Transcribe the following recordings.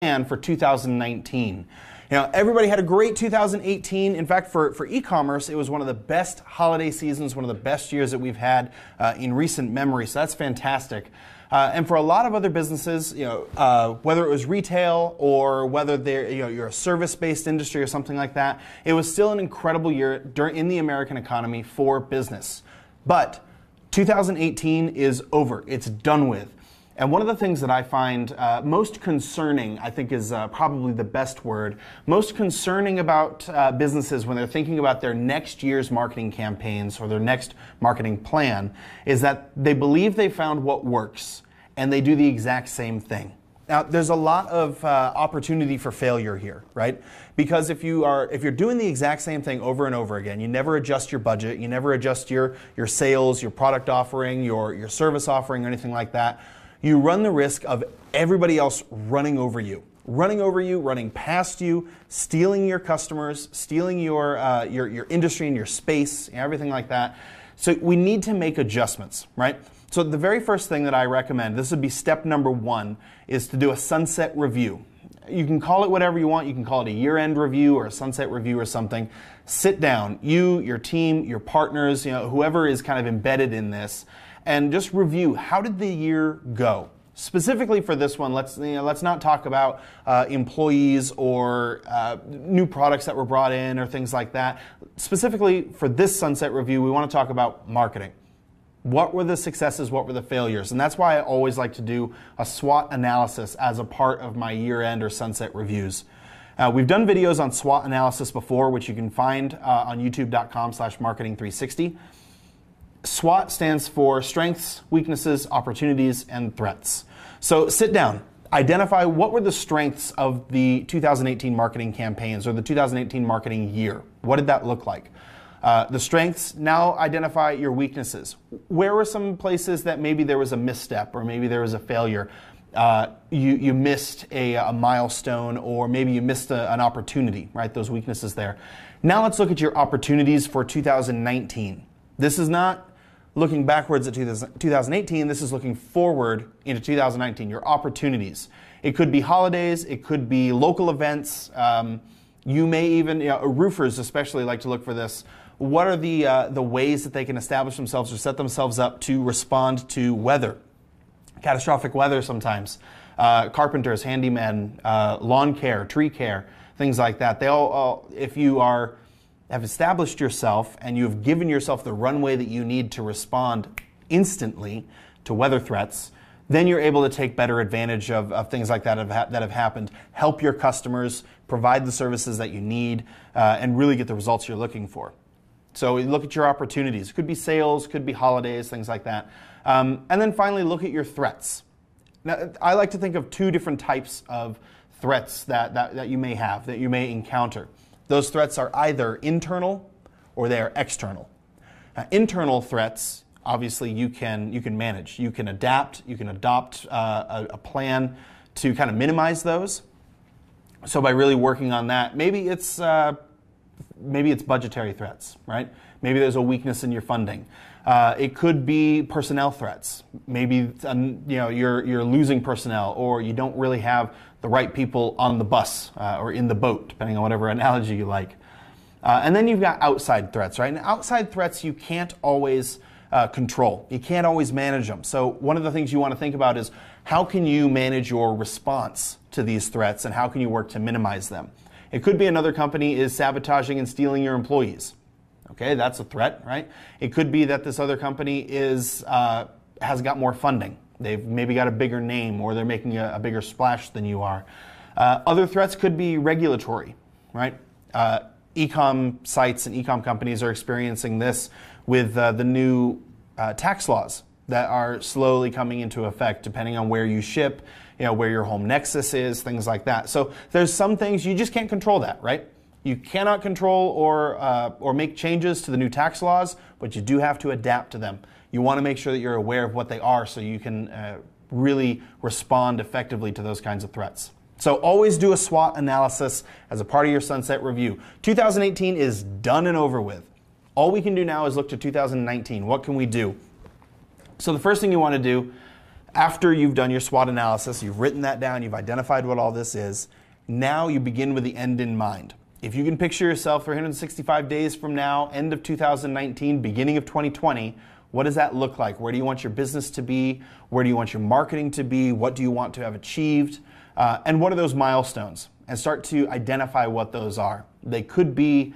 plan for 2019. Everybody had a great 2018. In fact, for e-commerce, it was one of the best holiday seasons, one of the best years that we've had in recent memory. So that's fantastic. And for a lot of other businesses, whether it was retail or whether you're a service-based industry or something like that, it was still an incredible year in the American economy for business. But 2018 is over. It's done with. And one of the things that I find most concerning, I think is probably the best word, most concerning about businesses when they're thinking about their next year's marketing campaigns or their next marketing plan is that they believe they found what works and they do the exact same thing. Now, there's a lot of opportunity for failure here, right? Because if you're doing the exact same thing over and over again, you never adjust your budget, you never adjust your sales, your product offering, your service offering, or anything like that, you run the risk of everybody else running over you, running past you, stealing your customers, stealing your industry and your space, everything like that. So we need to make adjustments, right? So the very first thing that I recommend, this would be step number 1, is to do a sunset review. You can call it whatever you want. You can call it a year-end review or a sunset review or something. Sit down, you, your team, your partners, whoever is kind of embedded in this, and just review, how did the year go? Specifically for this one, let's not talk about employees or new products that were brought in or things like that. Specifically for this sunset review, we want to talk about marketing. What were the successes? What were the failures? And that's why I always like to do a SWOT analysis as a part of my year-end or sunset reviews. We've done videos on SWOT analysis before, which you can find on youtube.com/marketing360. SWOT stands for strengths, weaknesses, opportunities, and threats. So sit down, identify what were the strengths of the 2018 marketing campaigns or the 2018 marketing year. What did that look like? The strengths, now identify your weaknesses. Where were some places that maybe there was a misstep or maybe there was a failure? You missed a milestone or maybe you missed an opportunity, right? Those weaknesses there. Now let's look at your opportunities for 2019. This is not looking backwards at 2018, this is looking forward into 2019, your opportunities. It could be holidays, it could be local events, you may even, roofers especially like to look for this. What are the ways that they can establish themselves or set themselves up to respond to weather? Catastrophic weather sometimes. Carpenters, handymen, lawn care, tree care, things like that. They all if you have established yourself and you've given yourself the runway that you need to respond instantly to weather threats, then you're able to take better advantage of things like that that have happened, help your customers, provide the services that you need, and really get the results you're looking for. So look at your opportunities. It could be sales, could be holidays, things like that. And then finally, look at your threats. Now, I like to think of 2 different types of threats that you may have, that you may encounter. Those threats are either internal or they are external. Internal threats, obviously, you can manage. You can adapt. You can adopt a plan to kind of minimize those. So by really working on that, maybe it's budgetary threats, right? Maybe there's a weakness in your funding. It could be personnel threats. Maybe you're losing personnel, or you don't really have the right people on the bus or in the boat, depending on whatever analogy you like. And then you've got outside threats, right? And outside threats you can't always control. You can't always manage them. So one of the things you want to think about is how can you manage your response to these threats and how can you work to minimize them? It could be another company is sabotaging and stealing your employees. Okay, that's a threat, right? It could be that this other company has got more funding. They've maybe got a bigger name or they're making a bigger splash than you are. Other threats could be regulatory, right? E-com sites and e-com companies are experiencing this with the new tax laws that are slowly coming into effect depending on where you ship, where your home nexus is, things like that. So there's some things you just can't control that, right? You cannot control or make changes to the new tax laws, but you do have to adapt to them. You want to make sure that you're aware of what they are so you can really respond effectively to those kinds of threats. So always do a SWOT analysis as a part of your sunset review. 2018 is done and over with. All we can do now is look to 2019. What can we do? So the first thing you want to do After you've done your SWOT analysis, you've written that down, you've identified what all this is, now you begin with the end in mind. If you can picture yourself 365 days from now, end of 2019, beginning of 2020, what does that look like? Where do you want your business to be? Where do you want your marketing to be? What do you want to have achieved? And what are those milestones? And start to identify what those are. They could be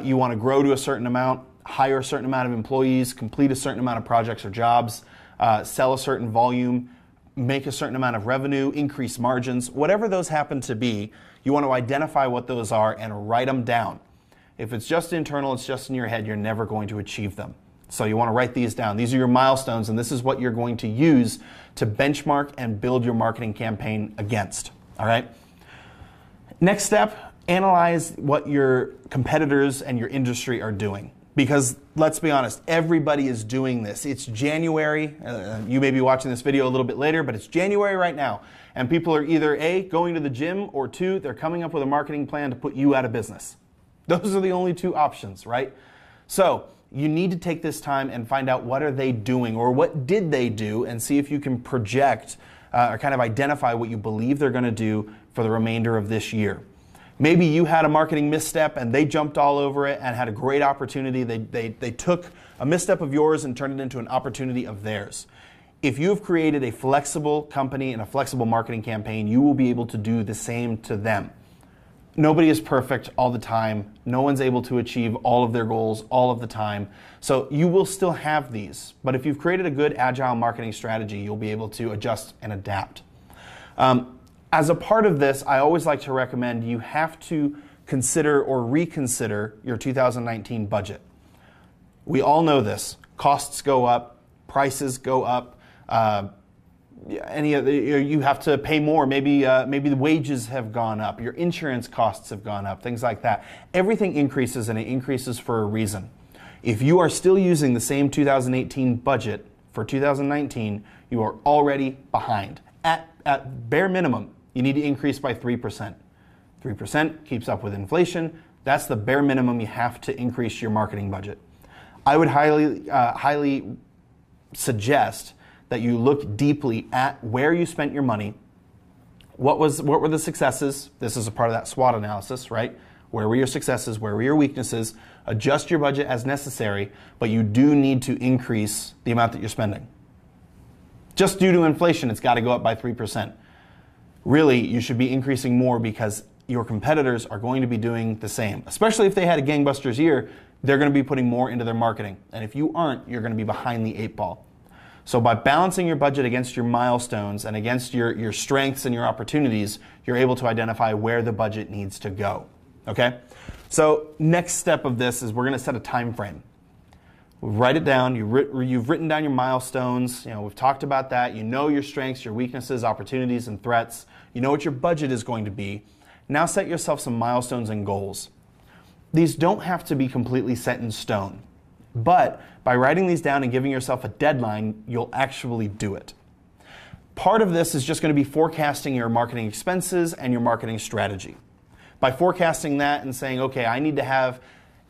you want to grow to a certain amount, hire a certain amount of employees, complete a certain amount of projects or jobs, sell a certain volume, make a certain amount of revenue, increase margins. Whatever those happen to be, you want to identify what those are and write them down. If it's just internal, it's just in your head, you're never going to achieve them. So you want to write these down. These are your milestones, and this is what you're going to use to benchmark and build your marketing campaign against. All right? Next step, analyze what your competitors and your industry are doing. Because let's be honest, everybody is doing this. It's January. You may be watching this video a little bit later, but it's January right now. And people are either A, going to the gym, or 2, they're coming up with a marketing plan to put you out of business. Those are the only 2 options, right? So you need to take this time and find out what are they doing or what did they do, and see if you can project or kind of identify what you believe they're going to do for the remainder of this year. Maybe you had a marketing misstep and they jumped all over it and had a great opportunity. They took a misstep of yours and turned it into an opportunity of theirs. If you have created a flexible company and a flexible marketing campaign, you will be able to do the same to them. Nobody is perfect all the time. No one's able to achieve all of their goals all of the time. So you will still have these. But if you've created a good agile marketing strategy, you'll be able to adjust and adapt. As a part of this, I always like to recommend you have to consider or reconsider your 2019 budget. We all know this. Costs go up, prices go up. You have to pay more. Maybe the wages have gone up. Your insurance costs have gone up, things like that. Everything increases, and it increases for a reason. If you are still using the same 2018 budget for 2019, you are already behind. At bare minimum, you need to increase by 3%. 3% keeps up with inflation. That's the bare minimum you have to increase your marketing budget. I would highly suggest that you look deeply at where you spent your money. What were the successes? This is a part of that SWOT analysis, right? Where were your successes? Where were your weaknesses? Adjust your budget as necessary, but you do need to increase the amount that you're spending. Just due to inflation, it's got to go up by 3%. Really, you should be increasing more because your competitors are going to be doing the same. Especially if they had a gangbusters year, they're going to be putting more into their marketing. And if you aren't, you're going to be behind the 8 ball. So by balancing your budget against your milestones and against your strengths and your opportunities, you're able to identify where the budget needs to go. Okay? So next step of this is we're going to set a time frame. Write it down. You've written down your milestones. We've talked about that. You know your strengths, your weaknesses, opportunities, and threats. You know what your budget is going to be. Now set yourself some milestones and goals. These don't have to be completely set in stone. But by writing these down and giving yourself a deadline, you'll actually do it. Part of this is just going to be forecasting your marketing expenses and your marketing strategy. By forecasting that and saying, okay, I need to have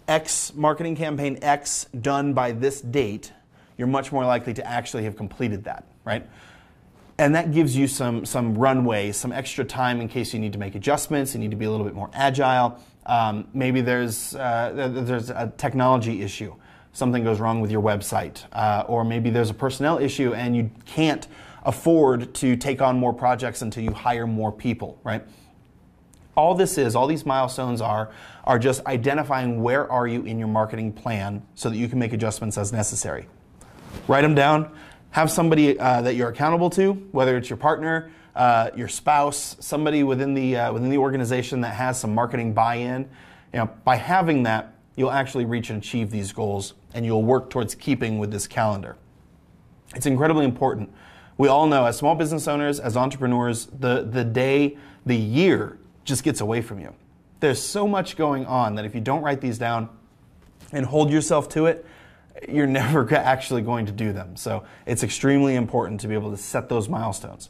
X marketing campaign X done by this date, you're much more likely to actually have completed that, right? And that gives you some runway, some extra time in case you need to make adjustments, you need to be a little bit more agile. Maybe there's a technology issue. Something goes wrong with your website, or maybe there's a personnel issue and you can't afford to take on more projects until you hire more people, right? All these milestones are just identifying where are you in your marketing plan so that you can make adjustments as necessary. Write them down. Have somebody that you're accountable to, whether it's your partner, your spouse, somebody within the organization that has some marketing buy-in. By having that, you'll actually reach and achieve these goals, and you'll work towards keeping with this calendar. It's incredibly important. We all know, as small business owners, as entrepreneurs, the year just gets away from you. There's so much going on that if you don't write these down and hold yourself to it, you're never actually going to do them. So it's extremely important to be able to set those milestones.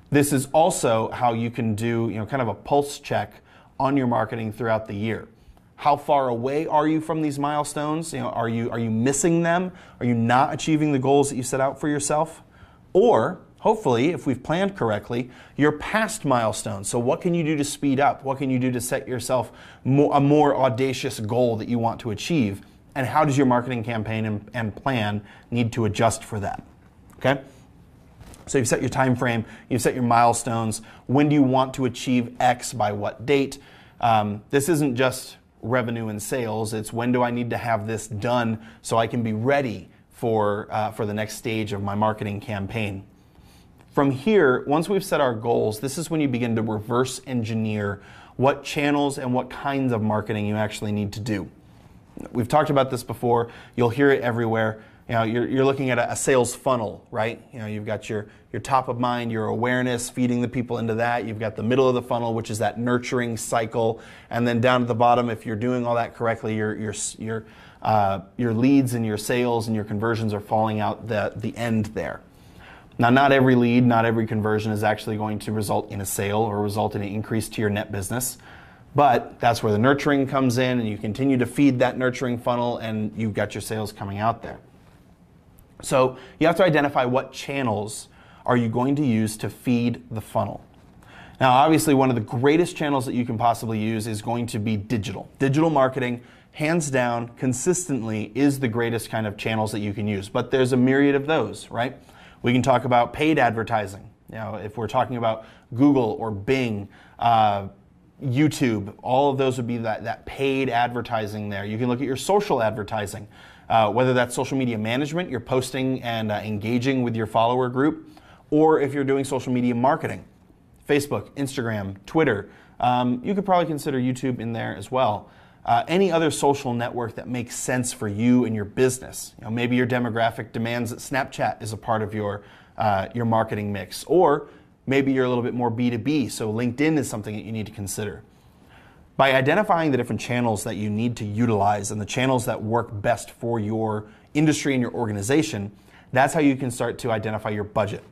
This is also how you can do kind of a pulse check on your marketing throughout the year. How far away are you from these milestones? Are you missing them? Are you not achieving the goals that you set out for yourself? Or hopefully, if we've planned correctly, your past milestones. So what can you do to speed up? What can you do to set yourself a more audacious goal that you want to achieve? And how does your marketing campaign and plan need to adjust for that? Okay? So you've set your time frame, you've set your milestones. When do you want to achieve X by what date? This isn't just revenue and sales. It's when do I need to have this done so I can be ready for the next stage of my marketing campaign. From here, once we've set our goals, this is when you begin to reverse engineer what channels and what kinds of marketing you actually need to do. We've talked about this before. You'll hear it everywhere. You know, you're looking at a sales funnel, right? You know, you've got your top of mind, your awareness, feeding the people into that. You've got the middle of the funnel, which is that nurturing cycle, and then down at the bottom, if you're doing all that correctly, your leads and your sales and your conversions are falling out the end there. Now, not every lead, not every conversion is actually going to result in a sale or result in an increase to your net business. But that's where the nurturing comes in, and you continue to feed that nurturing funnel, and you've got your sales coming out there. So you have to identify what channels are you going to use to feed the funnel. Now, obviously, one of the greatest channels that you can possibly use is going to be digital. Digital marketing, hands down, consistently is the greatest kind of channels that you can use. But there's a myriad of those, right? We can talk about paid advertising. You know, if we're talking about Google or Bing, YouTube, all of those would be that paid advertising there. You can look at your social advertising, whether that's social media management, you're posting and engaging with your follower group, or if you're doing social media marketing, Facebook, Instagram, Twitter. You could probably consider YouTube in there as well. Any other social network that makes sense for you and your business. You know, maybe your demographic demands that Snapchat is a part of your marketing mix, or maybe you're a little bit more B2B, so LinkedIn is something that you need to consider. By identifying the different channels that you need to utilize and the channels that work best for your industry and your organization, that's how you can start to identify your budget.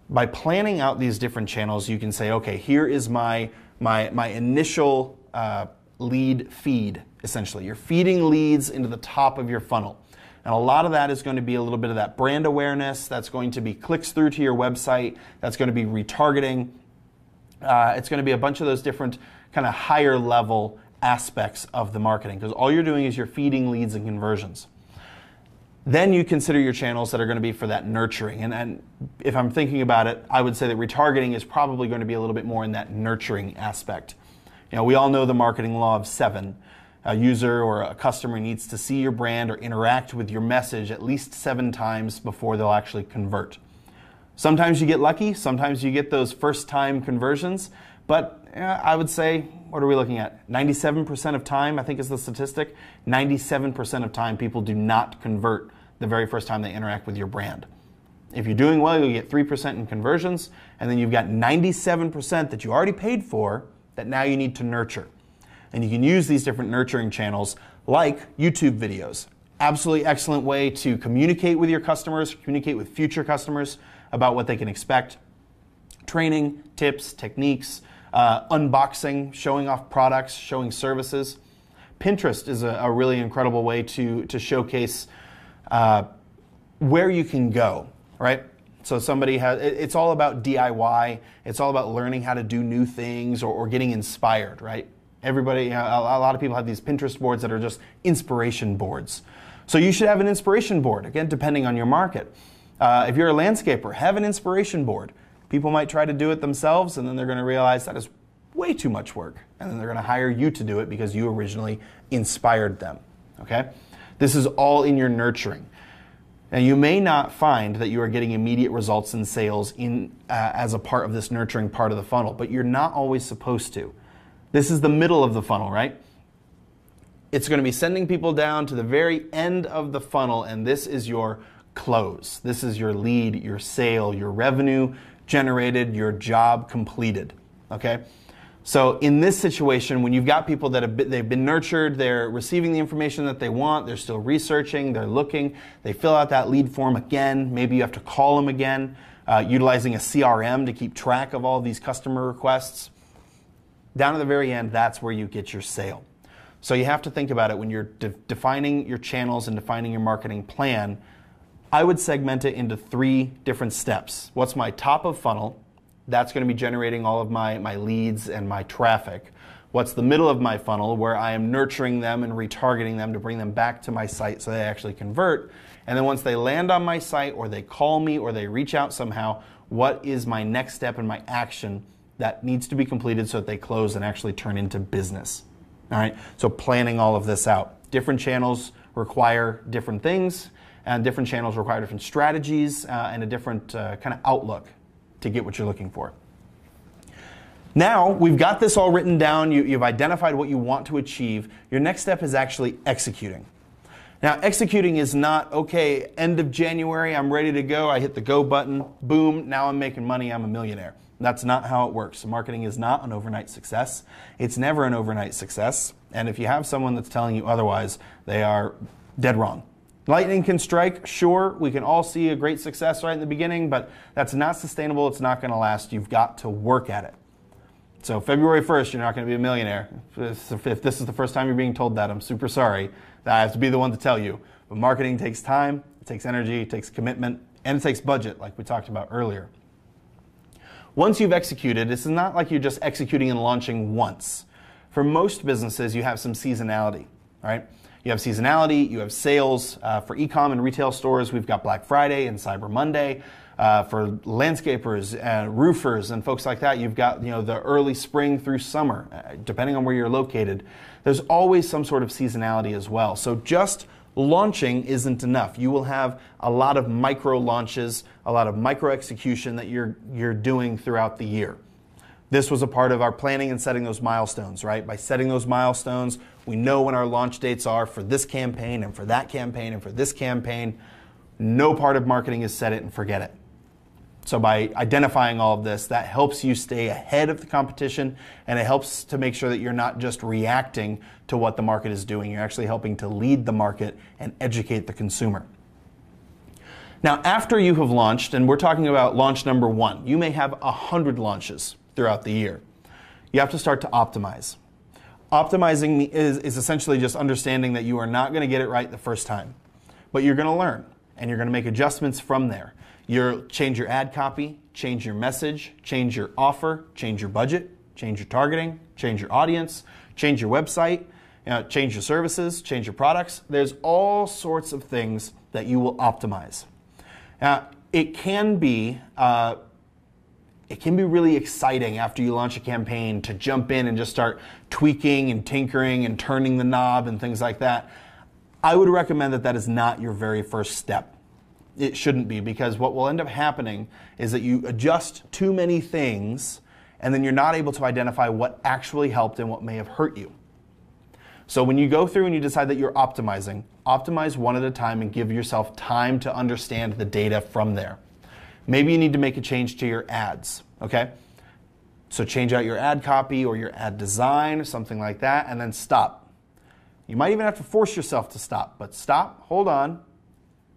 By planning out these different channels, you can say, okay, here is my initial lead feed, essentially. You're feeding leads into the top of your funnel. And a lot of that is going to be a little bit of that brand awareness. That's going to be clicks through to your website. That's going to be retargeting. It's going to be a bunch of those different kind of higher level aspects of the marketing, because all you're doing is you're feeding leads and conversions. Then you consider your channels that are going to be for that nurturing. And if I'm thinking about it, I would say that retargeting is probably going to be a little bit more in that nurturing aspect. You know, we all know the marketing law of 7. A user or a customer needs to see your brand or interact with your message at least 7 times before they'll actually convert. Sometimes you get lucky, sometimes you get those first-time conversions, but I would say, what are we looking at? 97% of time, I think is the statistic. 97% of time people do not convert the very first time they interact with your brand. If you're doing well, you'll get 3% in conversions, and then you've got 97% that you already paid for that now you need to nurture. And you can use these different nurturing channels like YouTube videos. Absolutely excellent way to communicate with your customers, communicate with future customers about what they can expect. Training, tips, techniques, unboxing, showing off products, showing services. Pinterest is a really incredible way to showcase where you can go, right? So it's all about DIY. It's all about learning how to do new things or getting inspired, right? Everybody, a lot of people have these Pinterest boards that are just inspiration boards. So you should have an inspiration board, again, depending on your market. If you're a landscaper, have an inspiration board. People might try to do it themselves, and then they're going to realize that is way too much work. And then they're going to hire you to do it because you originally inspired them, okay? This is all in your nurturing. Now, you may not find that you are getting immediate results in sales as a part of this nurturing part of the funnel, but you're not always supposed to. This is the middle of the funnel, right? It's going to be sending people down to the very end of the funnel, and this is your close. This is your lead, your sale, your revenue generated, your job completed, okay? So in this situation, when you've got people that they've been nurtured, they're receiving the information that they want, they're still researching, they're looking, they fill out that lead form again, maybe you have to call them again, utilizing a CRM to keep track of all these customer requests. Down at the very end, that's where you get your sale. So you have to think about it when you're defining your channels and defining your marketing plan. I would segment it into 3 different steps. What's my top of funnel? That's going to be generating all of my leads and my traffic. What's the middle of my funnel, where I am nurturing them and retargeting them to bring them back to my site so they actually convert? And then once they land on my site, or they call me, or they reach out somehow, what is my next step and my action that needs to be completed so that they close and actually turn into business? All right, so planning all of this out. Different channels require different things, and different channels require different strategies and a different kind of outlook to get what you're looking for. Now, we've got this all written down, you've identified what you want to achieve. Your next step is actually executing. Now, executing is not, okay, end of January, I'm ready to go, I hit the go button, boom, now I'm making money, I'm a millionaire. That's not how it works. Marketing is not an overnight success. It's never an overnight success. And if you have someone that's telling you otherwise, they are dead wrong. Lightning can strike, sure, we can all see a great success right in the beginning, but that's not sustainable, it's not going to last. You've got to work at it. So February 1st, you're not going to be a millionaire. If this is the first time you're being told that, I'm super sorry that I have to be the one to tell you. But marketing takes time, it takes energy, it takes commitment, and it takes budget, like we talked about earlier. Once you've executed, this is not like you're just executing and launching once. For most businesses, you have some seasonality, all right? You have seasonality, you have sales. For e-com and retail stores, we've got Black Friday and Cyber Monday. For landscapers and roofers and folks like that, you've got the early spring through summer, depending on where you're located. There's always some sort of seasonality as well. So just launching isn't enough. You will have a lot of micro launches, a lot of micro execution that you're doing throughout the year. This was a part of our planning and setting those milestones, right? By setting those milestones, we know when our launch dates are for this campaign and for that campaign and for this campaign. No part of marketing is set it and forget it. So by identifying all of this, that helps you stay ahead of the competition, and it helps to make sure that you're not just reacting to what the market is doing. You're actually helping to lead the market and educate the consumer. Now, after you have launched, and we're talking about launch number 1, you may have 100 launches throughout the year. You have to start to optimize. Optimizing is essentially just understanding that you are not going to get it right the first time, but you're going to learn, and you're going to make adjustments from there. You'll change your ad copy, change your message, change your offer, change your budget, change your targeting, change your audience, change your website, change your services, change your products. There's all sorts of things that you will optimize. Now, it can be really exciting after you launch a campaign to jump in and just start tweaking and tinkering and turning the knob and things like that. I would recommend that is not your very first step. It shouldn't be, because what will end up happening is that you adjust too many things and then you're not able to identify what actually helped and what may have hurt you. So when you go through and you decide that you're optimizing, optimize one at a time and give yourself time to understand the data from there. Maybe you need to make a change to your ads, okay? So change out your ad copy or your ad design or something like that, and then stop. You might even have to force yourself to stop, but stop, hold on,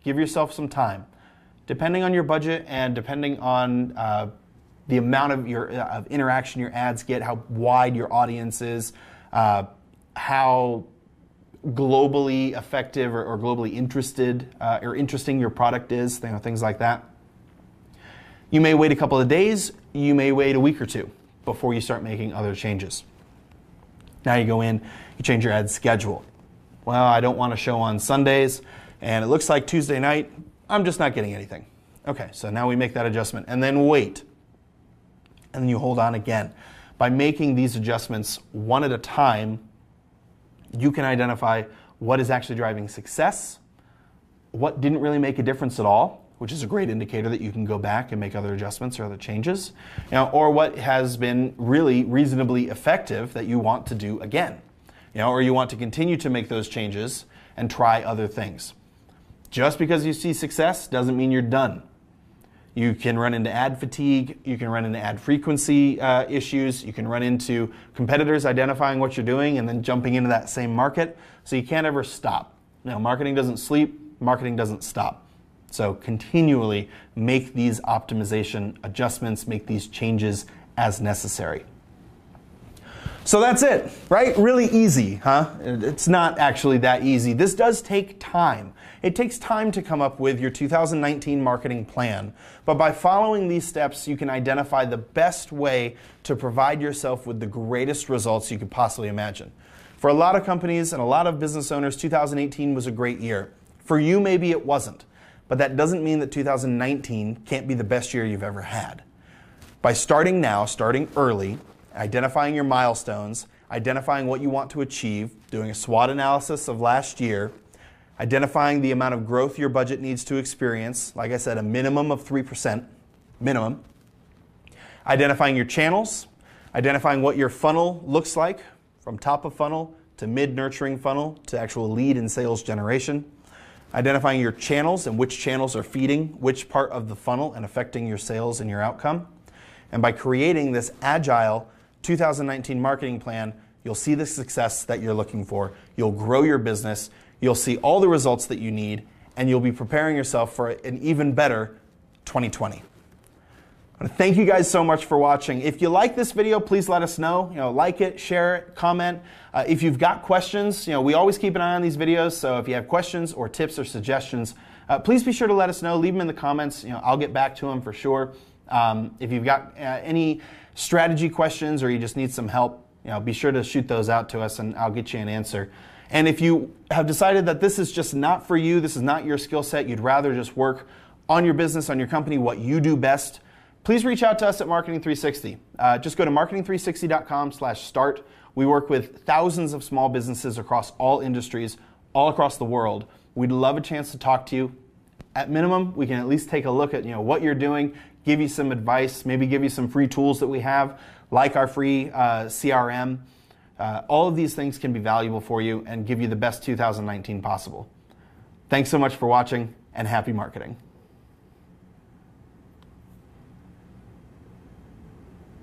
give yourself some time. Depending on your budget and depending on the amount of interaction your ads get, how wide your audience is, how globally effective or globally interested or interesting your product is, things like that. You may wait a couple of days, you may wait a week or two before you start making other changes. Now you go in, you change your ad schedule. Well, I don't want to show on Sundays, and it looks like Tuesday night, I'm just not getting anything. Okay, so now we make that adjustment, and then wait. And then you hold on again. By making these adjustments one at a time, you can identify what is actually driving success, what didn't really make a difference at all, which is a great indicator that you can go back and make other adjustments or other changes, or what has been really reasonably effective that you want to do again, or you want to continue to make those changes and try other things. Just because you see success doesn't mean you're done. You can run into ad fatigue, you can run into ad frequency issues, you can run into competitors identifying what you're doing and then jumping into that same market, so you can't ever stop. Marketing doesn't sleep, marketing doesn't stop. So continually make these optimization adjustments, make these changes as necessary. So that's it, right? Really easy, huh? It's not actually that easy. This does take time. It takes time to come up with your 2019 marketing plan. But by following these steps, you can identify the best way to provide yourself with the greatest results you could possibly imagine. For a lot of companies and a lot of business owners, 2018 was a great year. For you, maybe it wasn't. But that doesn't mean that 2019 can't be the best year you've ever had. By starting now, starting early, identifying your milestones, identifying what you want to achieve, doing a SWOT analysis of last year, identifying the amount of growth your budget needs to experience, like I said, a minimum of 3%, minimum, identifying your channels, identifying what your funnel looks like, from top of funnel to mid-nurturing funnel to actual lead and sales generation, identifying your channels and which channels are feeding which part of the funnel and affecting your sales and your outcome. And by creating this agile 2019 marketing plan, you'll see the success that you're looking for. You'll grow your business, you'll see all the results that you need, and you'll be preparing yourself for an even better 2020. I want to thank you guys so much for watching. If you like this video, please let us know. Like it, share it, comment. If you've got questions, we always keep an eye on these videos, so if you have questions or tips or suggestions, please be sure to let us know. Leave them in the comments. I'll get back to them for sure. If you've got any strategy questions or you just need some help, be sure to shoot those out to us and I'll get you an answer. And if you have decided that this is just not for you, this is not your skill set, you'd rather just work on your business, on your company, what you do best, please reach out to us at Marketing 360. Just go to marketing360.com/start. We work with thousands of small businesses across all industries, all across the world. We'd love a chance to talk to you. At minimum, we can at least take a look at what you're doing, give you some advice, maybe give you some free tools that we have, like our free CRM. All of these things can be valuable for you and give you the best 2019 possible. Thanks so much for watching, and happy marketing.